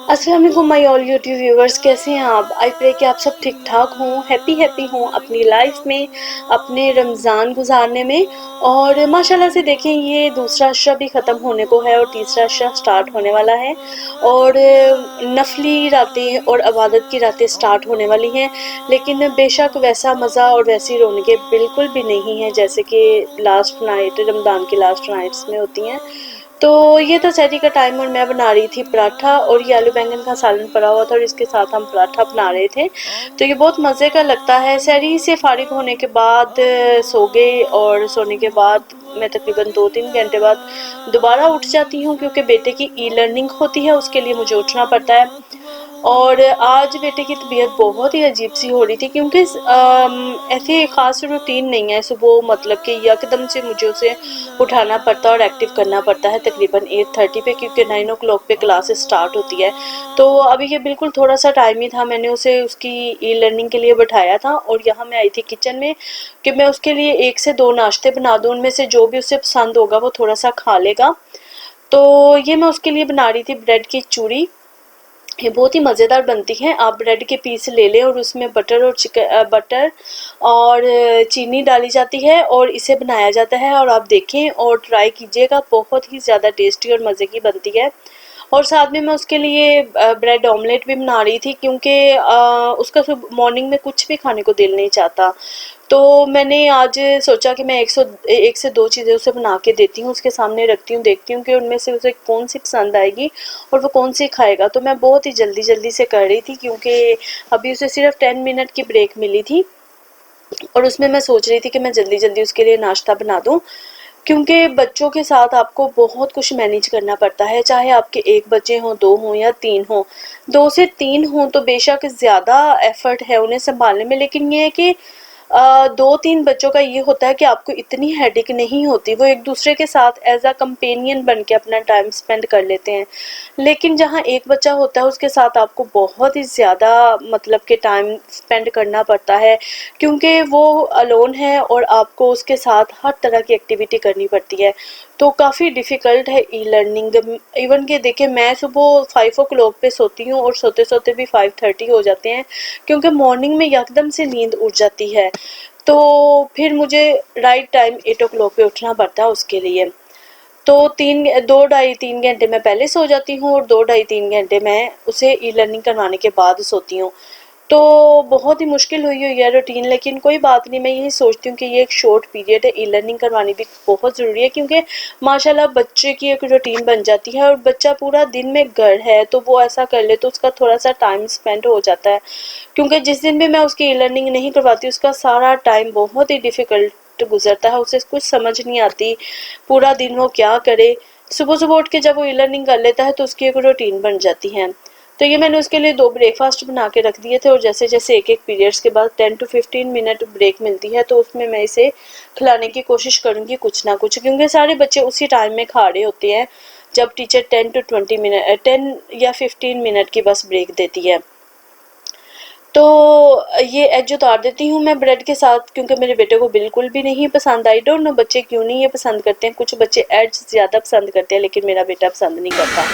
अस्सलाम वालेकुम my all YouTube viewers, कैसे हैं आप? आई प्रे कि आप सब ठीक ठाक हों, हैप्पी हों अपनी लाइफ में, अपने रमज़ान गुजारने में। और माशाल्लाह से देखें, ये दूसरा अशरा भी ख़त्म होने को है और तीसरा अशरा स्टार्ट होने वाला है। और नफली रातें और इबादत की रातें स्टार्ट होने वाली हैं, लेकिन बेशक वैसा मज़ा और वैसी रौनकें बिल्कुल भी नहीं हैं जैसे कि लास्ट नाइट, रमज़ान की लास्ट नाइट्स में होती हैं। तो ये था सहरी का टाइम और मैं बना रही थी पराठा, और ये आलू बैंगन का सालन पड़ा हुआ था और इसके साथ हम पराठा बना रहे थे। तो ये बहुत मज़े का लगता है। सहरी से फारिग होने के बाद सो गए, और सोने के बाद मैं तकरीबन 2-3 घंटे बाद दोबारा उठ जाती हूँ, क्योंकि बेटे की ई लर्निंग होती है, उसके लिए मुझे उठना पड़ता है। और आज बेटे की तबीयत बहुत ही अजीब सी हो रही थी, क्योंकि ऐसे ख़ास रूटीन नहीं है सुबह, मतलब कि यकदम से मुझे उसे उठाना पड़ता है और एक्टिव करना पड़ता है तकरीबन 8:30 पे, क्योंकि 9 ओ क्लॉक पे क्लासेस स्टार्ट होती है। तो अभी ये बिल्कुल थोड़ा सा टाइम ही था, मैंने उसे उसकी ई लर्निंग के लिए बैठाया था, और यहाँ मैं आई थी किचन में कि मैं उसके लिए 1 से 2 नाश्ते बना दूँ, उनमें से जो भी उसे पसंद होगा वो थोड़ा सा खा लेगा। तो ये मैं उसके लिए बना रही थी ब्रेड की चूरी। ये बहुत ही मज़ेदार बनती है। आप ब्रेड के पीस ले लें और उसमें बटर और बटर और चीनी डाली जाती है और इसे बनाया जाता है, और आप देखें और ट्राई कीजिएगा, बहुत ही ज़्यादा टेस्टी और मज़े की बनती है। और साथ में मैं उसके लिए ब्रेड ऑमलेट भी बना रही थी, क्योंकि उसका मॉर्निंग में कुछ भी खाने को दिल नहीं चाहता। तो मैंने आज सोचा कि मैं 1 से 2 चीज़ें उसे बना के देती हूँ, उसके सामने रखती हूँ, देखती हूँ कि उनमें से उसे कौन सी पसंद आएगी और वो कौन सी खाएगा। तो मैं बहुत ही जल्दी से कर रही थी, क्योंकि अभी उसे सिर्फ 10 मिनट की ब्रेक मिली थी, और उसमें मैं सोच रही थी कि मैं जल्दी उसके लिए नाश्ता बना दूँ। क्योंकि बच्चों के साथ आपको बहुत कुछ मैनेज करना पड़ता है, चाहे आपके 1 बच्चे हों, 2 हों या 3 हों। 2 से 3 हों तो बेशक ज़्यादा एफर्ट है उन्हें सँभालने में, लेकिन ये है कि 2-3 बच्चों का ये होता है कि आपको इतनी हेडेक नहीं होती, वो एक दूसरे के साथ एज अ कंपेनियन बन के अपना टाइम स्पेंड कर लेते हैं। लेकिन जहाँ एक बच्चा होता है उसके साथ आपको बहुत ही ज़्यादा, मतलब कि टाइम स्पेंड करना पड़ता है, क्योंकि वो अलोन है और आपको उसके साथ हर तरह की एक्टिविटी करनी पड़ती है। तो काफ़ी डिफ़िकल्ट है ई लर्निंग। इवन कि देखिए, मैं सुबह 5 ओ क्लॉक पे सोती हूँ और सोते सोते भी 5:30 हो जाते हैं, क्योंकि मॉर्निंग में यकदम से नींद उड़ जाती है। तो फिर मुझे राइट टाइम 8 ओ क्लॉक पे उठना पड़ता है उसके लिए। तो 2 ढाई 3 घंटे मैं पहले सो जाती हूँ, और 2 ढाई 3 घंटे मैं उसे ई लर्निंग करवाने के बाद सोती हूँ। तो बहुत ही मुश्किल हुई है रूटीन, लेकिन कोई बात नहीं। मैं यही सोचती हूँ कि ये एक शॉर्ट पीरियड है, ई लर्निंग करवानी भी बहुत ज़रूरी है, क्योंकि माशाल्लाह बच्चे की एक रूटीन बन जाती है, और बच्चा पूरा दिन में घर है तो वो ऐसा कर ले तो उसका थोड़ा सा टाइम स्पेंड हो जाता है। क्योंकि जिस दिन भी मैं उसकी ई लर्निंग नहीं करवाती, उसका सारा टाइम बहुत ही डिफ़िकल्ट गुजरता है, उसे कुछ समझ नहीं आती पूरा दिन वो क्या करे। सुबह उठ के जब वो ई लर्निंग कर लेता है तो उसकी एक रूटीन बन जाती है। तो ये मैंने उसके लिए 2 ब्रेकफास्ट बना के रख दिए थे, और जैसे जैसे एक पीरियड्स के बाद 10 टू 15 मिनट ब्रेक मिलती है तो उसमें मैं इसे खिलाने की कोशिश करूँगी कुछ ना कुछ, क्योंकि सारे बच्चे उसी टाइम में खा रहे होते हैं जब टीचर 10 या 15 मिनट की बस ब्रेक देती है। तो ये एज उतार देती हूँ मैं ब्रेड के साथ, क्योंकि मेरे बेटे को बिल्कुल भी नहीं पसंद। आई डोंट नो बच्चे क्यों नहीं ये पसंद करते हैं, कुछ बच्चे एग्स ज़्यादा पसंद करते हैं, लेकिन मेरा बेटा पसंद नहीं करता।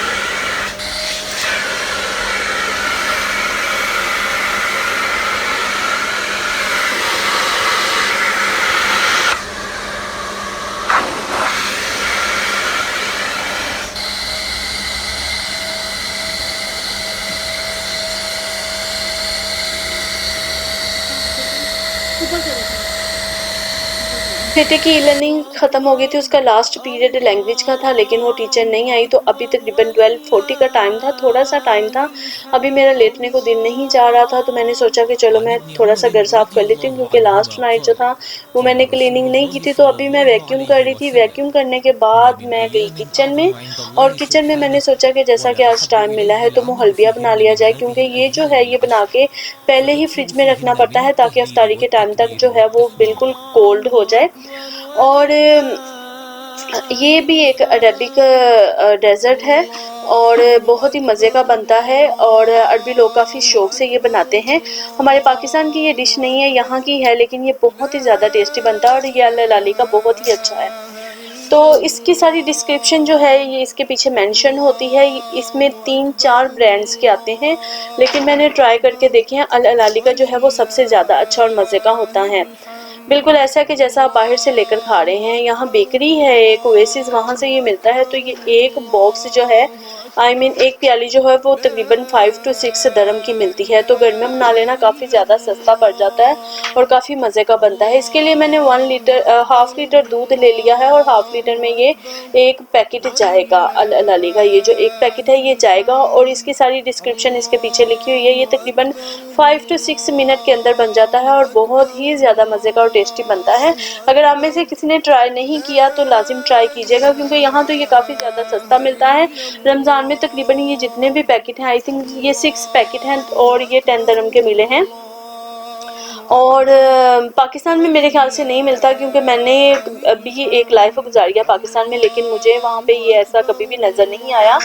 बेटे की ई लर्निंग ख़त्म हो गई थी, उसका लास्ट पीरियड लैंग्वेज का था, लेकिन वो टीचर नहीं आई, तो अभी तकरीबन 12:40 का टाइम था, थोड़ा सा टाइम था। अभी मेरा लेटने को दिल नहीं जा रहा था, तो मैंने सोचा कि चलो मैं थोड़ा सा घर साफ़ कर लेती हूँ, क्योंकि लास्ट नाइट जो था वो मैंने क्लीनिंग नहीं की थी। तो अभी मैं वैक्यूम कर रही थी, वैक्यूम करने के बाद मैं गई किचन में, और किचन में मैंने सोचा कि जैसा कि आज टाइम मिला है तो मुहल्बिया बना लिया जाए, क्योंकि ये जो है ये बना के पहले ही फ्रिज में रखना पड़ता है, ताकि अफ्तारी के टाइम तक जो है वो बिल्कुल कोल्ड हो जाए। और ये भी एक अरबिक डेज़र्ट है, और बहुत ही मज़े का बनता है, और अरबी लोग काफ़ी शौक़ से ये बनाते हैं। हमारे पाकिस्तान की ये डिश नहीं है, यहाँ की है, लेकिन ये बहुत ही ज़्यादा टेस्टी बनता है, और ये अल्लाह लाली का बहुत ही अच्छा है। तो इसकी सारी डिस्क्रिप्शन जो है ये इसके पीछे मेंशन होती है। इसमें 3-4 ब्रांड्स के आते हैं, लेकिन मैंने ट्राई करके देखे हैं, अल अलाली का जो है वो सबसे ज़्यादा अच्छा और मज़े का होता है। बिल्कुल ऐसा कि जैसा आप बाहर से लेकर खा रहे हैं। यहाँ बेकरी है एक ओएसिस, वहाँ से ये मिलता है। तो ये एक बॉक्स जो है एक प्याली जो है वो तकरीबन 5 to 6 दरम की मिलती है। तो घर में बना लेना काफ़ी ज़्यादा सस्ता पड़ जाता है और काफ़ी मज़े का बनता है। इसके लिए मैंने 1 लीटर दूध ले लिया है और हाफ लीटर में ये एक पैकेट जाएगा। अल अलाली का ये जो एक पैकेट है ये जाएगा, और इसकी सारी डिस्क्रिप्शन इसके पीछे लिखी हुई है। ये तकरीबन 5 to 6 मिनट के अंदर बन जाता है और बहुत ही ज़्यादा मज़े का और टेस्टी बनता है। अगर आप में से किसी ने ट्राई नहीं किया तो लाजिम ट्राई कीजिएगा, क्योंकि यहाँ तो ये काफ़ी ज़्यादा सस्ता मिलता है। रमज़ान में तकरीबन ये जितने भी पैकेट हैं, आई थिंक ये 6 पैकेट हैं और ये 10 दरम के मिले हैं। और पाकिस्तान में मेरे ख्याल से नहीं मिलता, क्योंकि मैंने अभी एक लाइफ गुजारी है पाकिस्तान में, लेकिन मुझे वहाँ पे ये ऐसा कभी भी नज़र नहीं आया।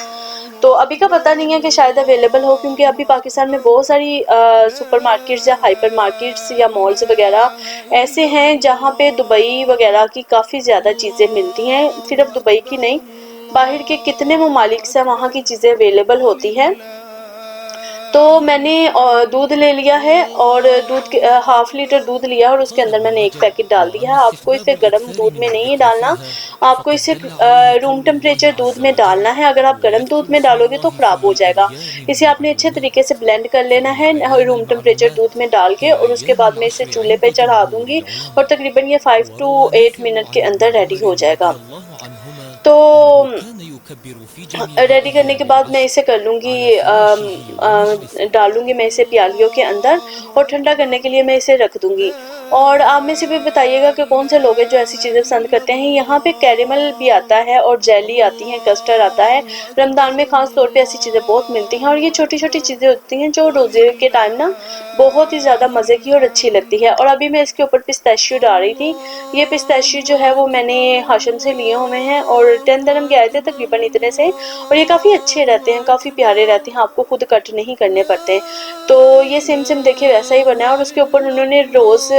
तो अभी का पता नहीं है कि शायद अवेलेबल हो, क्योंकि अभी पाकिस्तान में बहुत सारी सुपर मार्केट्स या हाइपर मार्केट्स या मॉल्स वगैरह ऐसे हैं जहाँ पे दुबई वगैरह की काफ़ी ज़्यादा चीज़ें मिलती हैं। सिर्फ दुबई की नहीं, बाहर के कितने ममालिक से वहाँ की चीज़ें अवेलेबल होती हैं। तो मैंने दूध ले लिया है और दूध के हाफ लीटर दूध लिया और उसके अंदर मैंने एक पैकेट डाल दिया है। आपको इसे गर्म दूध में नहीं डालना, आपको इसे रूम टेम्परेचर दूध में डालना है। अगर आप गर्म दूध में डालोगे तो ख़राब हो जाएगा। इसे आपने अच्छे तरीके से ब्लेंड कर लेना है रूम टेम्परेचर दूध में डाल के, और उसके बाद मैं इसे चूल्हे पे चढ़ा दूँगी और तकरीबन ये 5 to 8 मिनट के अंदर रेडी हो जाएगा। तो रेडी करने के बाद मैं इसे कर लूँगी, डाल लूँगी मैं इसे प्यालियों के अंदर और ठंडा करने के लिए मैं इसे रख दूँगी। और आप में से भी बताइएगा कि कौन से लोग हैं जो ऐसी चीज़ें पसंद करते हैं। यहाँ पे कैरेमल भी आता है और जेली आती है, कस्टर्ड आता है। रमज़ान में ख़ास तौर पे ऐसी चीज़ें बहुत मिलती हैं, और ये छोटी छोटी चीज़ें होती हैं जो रोज़े के टाइम ना बहुत ही ज़्यादा मज़े की और अच्छी लगती है। और अभी मैं इसके ऊपर पिस्ताशियो डाल रही थी। ये पिस्ताशियो जो है वो मैंने हाशम से लिए हुए हैं और 10 दरम के आए थे तकरीबन इतने से, और ये काफ़ी अच्छे रहते हैं, काफ़ी प्यारे रहते हैं, आपको खुद कट नहीं करने पड़ते। तो ये सेम सेम देखिए वैसा ही बना है। और उसके ऊपर उन्होंने रोज़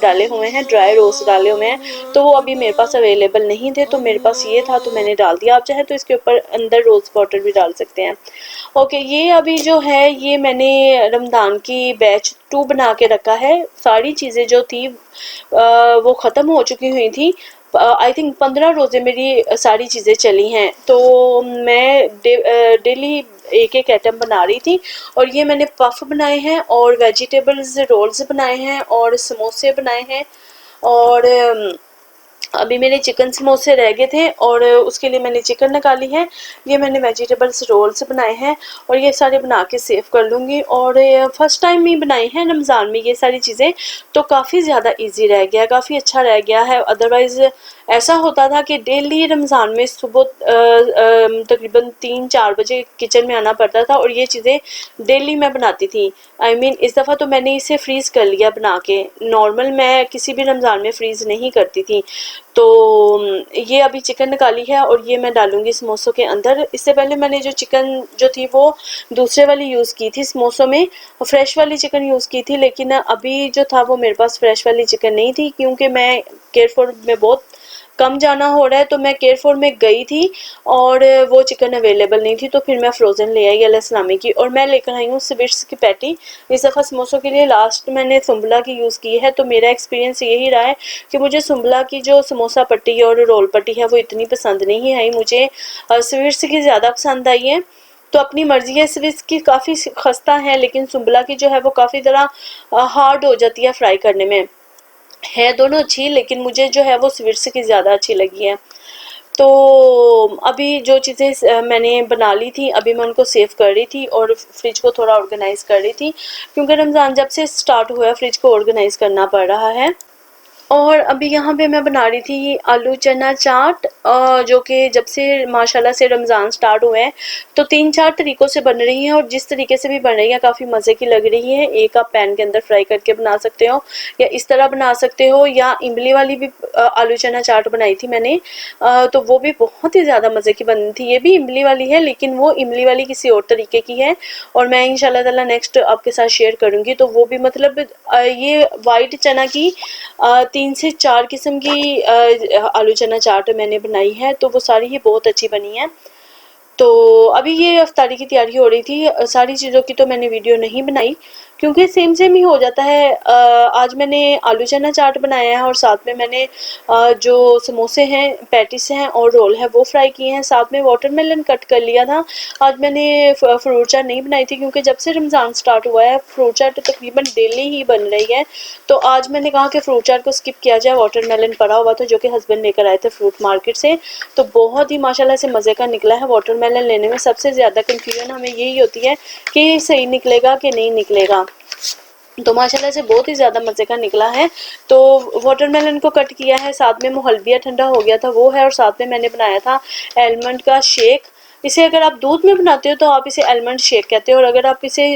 डाले हुए हैं, ड्राई रोज़ डाले हुए हैं। तो वो अभी मेरे पास अवेलेबल नहीं थे, तो मेरे पास ये था तो मैंने डाल दिया। आप चाहे तो इसके ऊपर अंदर रोज़ वाटर भी डाल सकते हैं। ओके, ये अभी जो है ये मैंने रमज़ान की बैच 2 बना के रखा है। सारी चीज़ें जो थी वो ख़त्म हो चुकी हुई थी। आई थिंक 15 रोज़े मेरी सारी चीज़ें चली हैं। तो मैं डेली एक एक आइटम बना रही थी। और ये मैंने पफ बनाए हैं और वेजिटेबल्स रोल्स बनाए हैं और समोसे बनाए हैं। और अभी मेरे चिकन समोसे रह गए थे और उसके लिए मैंने चिकन निकाली है। ये मैंने वेजिटेबल्स रोल्स बनाए हैं और ये सारे बना के सेव कर लूँगी। और फर्स्ट टाइम ही बनाई हैं रमज़ान में ये सारी चीज़ें, तो काफ़ी ज़्यादा इजी रह गया, काफ़ी अच्छा रह गया है। अदरवाइज़ ऐसा होता था कि डेली रमज़ान में सुबह तकरीबन 3-4 बजे किचन में आना पड़ता था और ये चीज़ें डेली मैं बनाती थी। इस दफ़ा तो मैंने इसे फ्रीज़ कर लिया बना के। नॉर्मल मैं किसी भी रमज़ान में फ्रीज़ नहीं करती थी। तो ये अभी चिकन निकाली है और ये मैं डालूँगी समोसों के अंदर। इससे पहले मैंने जो चिकन जो थी वो दूसरे वाली यूज़ की थी समोसों में, फ्रेश वाली चिकन यूज़ की थी। लेकिन अभी जो था वो मेरे पास फ्रेश वाली चिकन नहीं थी, क्योंकि मैं केयरफॉर में बहुत कम जाना हो रहा है। तो मैं केयरफॉर में गई थी और वो चिकन अवेलेबल नहीं थी, तो फिर मैं फ़्रोज़न ले आई अल इस्लामी की। और मैं लेकर आई हूँ स्वीट्स की पैटी। इस दफ़ा समोसों के लिए लास्ट मैंने सुम्बला की यूज़ की है। तो मेरा एक्सपीरियंस यही रहा है कि मुझे सुम्बला की जो समोसा पट्टी और रोल पट्टी है वो इतनी पसंद नहीं आई, मुझे स्वीट्स की ज़्यादा पसंद आई है। तो अपनी मर्ज़ी है, स्वीट्स की काफ़ी खस्ता है, लेकिन सुम्बला की जो है वो काफ़ी ज़रा हार्ड हो जाती है फ्राई करने में। है दोनों अच्छी, लेकिन मुझे जो है वो स्वीट्स की ज़्यादा अच्छी लगी है। तो अभी जो चीज़ें मैंने बना ली थी अभी मैं उनको सेव कर रही थी और फ्रिज को थोड़ा ऑर्गेनाइज़ कर रही थी, क्योंकि रमज़ान जब से स्टार्ट हुआ है फ्रिज को ऑर्गेनाइज़ करना पड़ रहा है। और अभी यहाँ पे मैं बना रही थी आलू चना चाट, जो कि जब से माशाल्लाह से रमज़ान स्टार्ट हुए हैं तो 3-4 तरीक़ों से बन रही हैं, और जिस तरीके से भी बन रही है काफ़ी मज़े की लग रही है। एक आप पैन के अंदर फ्राई करके बना सकते हो या इस तरह बना सकते हो, या इमली वाली भी आलू चना चाट बनाई थी मैंने, तो वो भी बहुत ही ज़्यादा मज़े की बनी थी। ये भी इमली वाली है, लेकिन वो इमली वाली किसी और तरीके की है और मैं इंशाल्लाह ताला नेक्स्ट आपके साथ शेयर करूँगी। तो वो भी मतलब ये वाइट चना की 3 से 4 किस्म की आलू चना चाट मैंने बनाई है, तो वो सारी ही बहुत अच्छी बनी है। तो अभी ये इफ्तारी की तैयारी हो रही थी। सारी चीज़ों की तो मैंने वीडियो नहीं बनाई क्योंकि सेम सेम ही हो जाता है। आज मैंने आलू चना चाट बनाया है और साथ में मैंने जो समोसे हैं, पैटिस हैं और रोल है वो फ्राई किए हैं। साथ में वाटरमेलन कट कर लिया था। आज मैंने फ्रूट चाट नहीं बनाई थी क्योंकि जब से रमज़ान स्टार्ट हुआ है फ्रूट चाट तो तकरीबन डेली ही बन रही है। तो आज मैंने कहा कि फ्रूट चाट को स्किप किया जाए। वाटरमेलन पड़ा हुआ था जो कि हस्बैंड लेकर आए थे फ्रूट मार्केट से, तो बहुत ही माशाल्लाह से मज़े का निकला है। वाटरमेलन लेने में सबसे ज़्यादा कन्फ्यूजन हमें यही होती है कि सही निकलेगा कि नहीं निकलेगा, तो माशाल्लाह से बहुत ही ज़्यादा मज़े का निकला है। तो वाटरमेलन को कट किया है, साथ में मुहल्बिया ठंडा हो गया था वो है, और साथ में मैंने बनाया था एलमंड का शेक। इसे अगर आप दूध में बनाते हो तो आप इसे एलमंड शेक कहते हो, और अगर आप इसे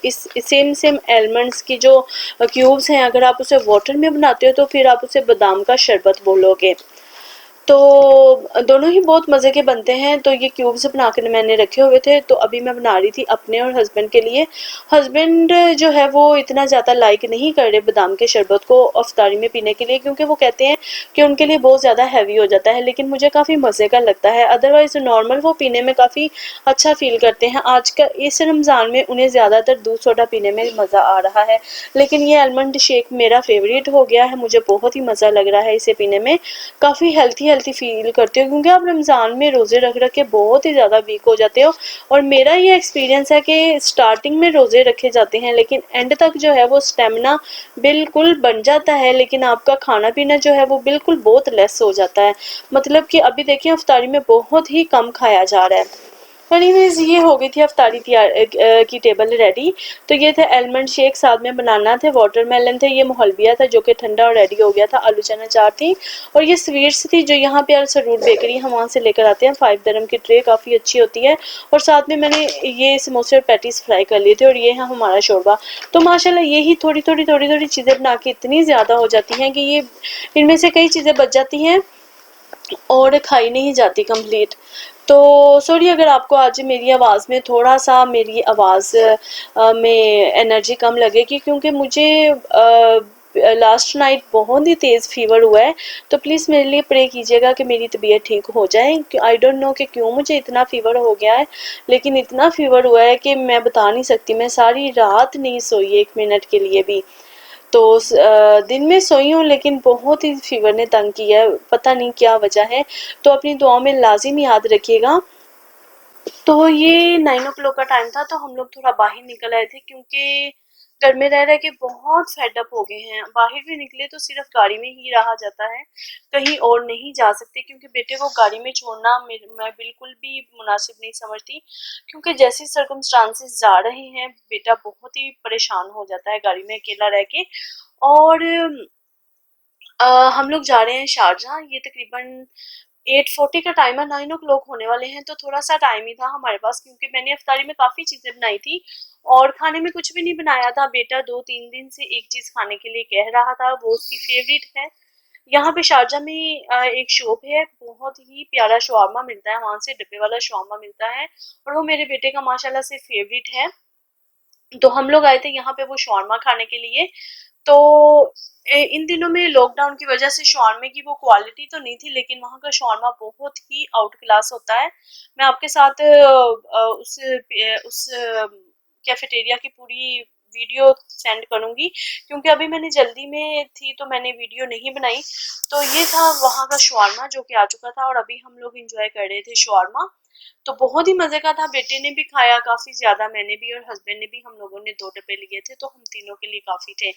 इस सेम सेम एलमंड्स की जो क्यूब्स हैं अगर आप उसे वाटर में बनाते हो तो फिर आप उसे बादाम का शरबत बोलोगे। तो दोनों ही बहुत मज़े के बनते हैं। तो ये क्यूब्स बना कर मैंने रखे हुए थे, तो अभी मैं बना रही थी अपने और हस्बैंड के लिए। हस्बैंड जो है वो इतना ज़्यादा लाइक नहीं कर रहे बादाम के शरबत को अफ्तारी में पीने के लिए, क्योंकि वो कहते हैं कि उनके लिए बहुत ज़्यादा हैवी हो जाता है, लेकिन मुझे काफ़ी मज़े का लगता है। अदरवाइज़ नॉर्मल वो पीने में काफ़ी अच्छा फ़ील करते हैं। आज का इस रमज़ान में उन्हें ज़्यादातर दूध सोडा पीने में मज़ा आ रहा है, लेकिन ये आलमंड शेक मेरा फेवरेट हो गया है। मुझे बहुत ही मज़ा लग रहा है इसे पीने में। काफ़ी हेल्थी फील करती हो क्योंकि आप रमज़ान में रोज़े रख रख के बहुत ही ज़्यादा वीक हो जाते हो। और मेरा ये एक्सपीरियंस है कि स्टार्टिंग में रोज़े रखे जाते हैं लेकिन एंड तक जो है वो स्टेमिना बिल्कुल बन जाता है, लेकिन आपका खाना पीना जो है वो बिल्कुल बहुत लेस हो जाता है। मतलब कि अभी देखिए अफ्तारी में बहुत ही कम खाया जा रहा है। एनीवेज ये हो गई थी अफ्तारी की टेबल रेडी। तो ये थे आलमंड शेक, साथ में बनाना थे, वाटरमेलन थे, ये मुहल्बिया था जो कि ठंडा और रेडी हो गया था, आलू चना चाट थी, और ये स्वीट्स थी जो यहाँ पे अल सरूर बेकरी हम वहाँ से लेकर आते हैं। 5 dirham की ट्रे काफ़ी अच्छी होती है। और साथ में मैंने ये समोसे और पैटीज फ्राई कर लिए थे, और ये है हमारा शोरबा। तो माशाल्लाह यही थोड़ी थोड़ी चीज़ें बना के इतनी ज़्यादा हो जाती हैं कि ये इनमें से कई चीज़ें बच जाती हैं और खाई नहीं जाती कंप्लीट। तो सॉरी अगर आपको आज मेरी आवाज़ में थोड़ा सा मेरी आवाज़ में एनर्जी कम लगेगी, क्योंकि मुझे लास्ट नाइट बहुत ही तेज़ फीवर हुआ है। तो प्लीज़ मेरे लिए प्रे कीजिएगा कि मेरी तबीयत ठीक हो जाए। आई डोंट नो कि क्यों मुझे इतना फीवर हो गया है, लेकिन इतना फीवर हुआ है कि मैं बता नहीं सकती। मैं सारी रात नहीं सोई 1 मिनट के लिए भी। तो दिन में सोई हूँ लेकिन बहुत ही फीवर ने तंग किया है, पता नहीं क्या वजह है। तो अपनी दुआओं में लाजिम याद रखिएगा। तो ये 9 o'clock का टाइम था, तो हम लोग थोड़ा बाहर निकल आए थे क्योंकि घर में रह रह के बहुत फेड अप हो गए हैं। बाहर भी निकले तो सिर्फ गाड़ी में ही रहा जाता है, कहीं और नहीं जा सकते, क्योंकि बेटे को गाड़ी में छोड़ना मैं बिल्कुल भी मुनासिब नहीं समझती। क्योंकि जैसे सर्कमस्टांसेस जा रहे हैं बेटा बहुत ही परेशान हो जाता है गाड़ी में अकेला रह के। और हम लोग जा रहे हैं शारजाह। ये तकरीबन 8:40 का टाइम है, 9 o'clock होने वाले हैं, तो थोड़ा सा टाइम ही था हमारे पास, क्योंकि मैंने अफ्तारी में काफ़ी चीज़ें बनाई थी और खाने में कुछ भी नहीं बनाया था। बेटा 2-3 दिन से एक चीज़ खाने के लिए कह रहा था, वो उसकी फेवरेट है। यहाँ पे शारजाह में एक शॉप है, बहुत ही प्यारा शवारमा मिलता है वहाँ से, डब्बे वाला शवारमा मिलता है, और वो मेरे बेटे का माशाल्लाह से फेवरेट है। तो हम लोग आए थे यहाँ पे वो शॉर्मा खाने के लिए। तो इन दिनों में लॉकडाउन की वजह से शॉर्मे की वो क्वालिटी तो नहीं थी, लेकिन वहाँ का शॉर्मा बहुत ही आउट क्लास होता है। मैं आपके साथ उस कैफेटेरिया की पूरी वीडियो सेंड करूंगी, क्योंकि अभी मैंने जल्दी में थी तो मैंने वीडियो नहीं बनाई। तो ये था वहाँ का शॉर्मा जो कि आ चुका था, और अभी हम लोग इंजॉय कर रहे थे शॉर्मा। तो बहुत ही मजे का था, बेटे ने भी खाया काफी ज्यादा, मैंने भी और हस्बैंड ने भी। हम लोगों ने 2 डब्बे लिए थे तो हम तीनों के लिए काफी थे।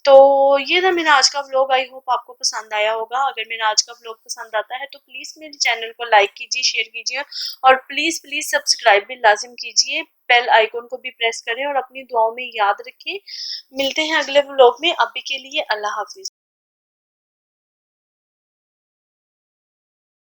तो ये था मेरा आज का व्लॉग। आई होप आपको पसंद आया होगा। अगर मेरा आज का व्लॉग पसंद आता है तो प्लीज मेरे चैनल को लाइक कीजिए, शेयर कीजिए, और प्लीज प्लीज सब्सक्राइब भी लाजिम कीजिए। बेल आइकन को भी प्रेस करें और अपनी दुआओं में याद रखें। मिलते हैं अगले व्लॉग में। अभी के लिए अल्लाह हाफिज।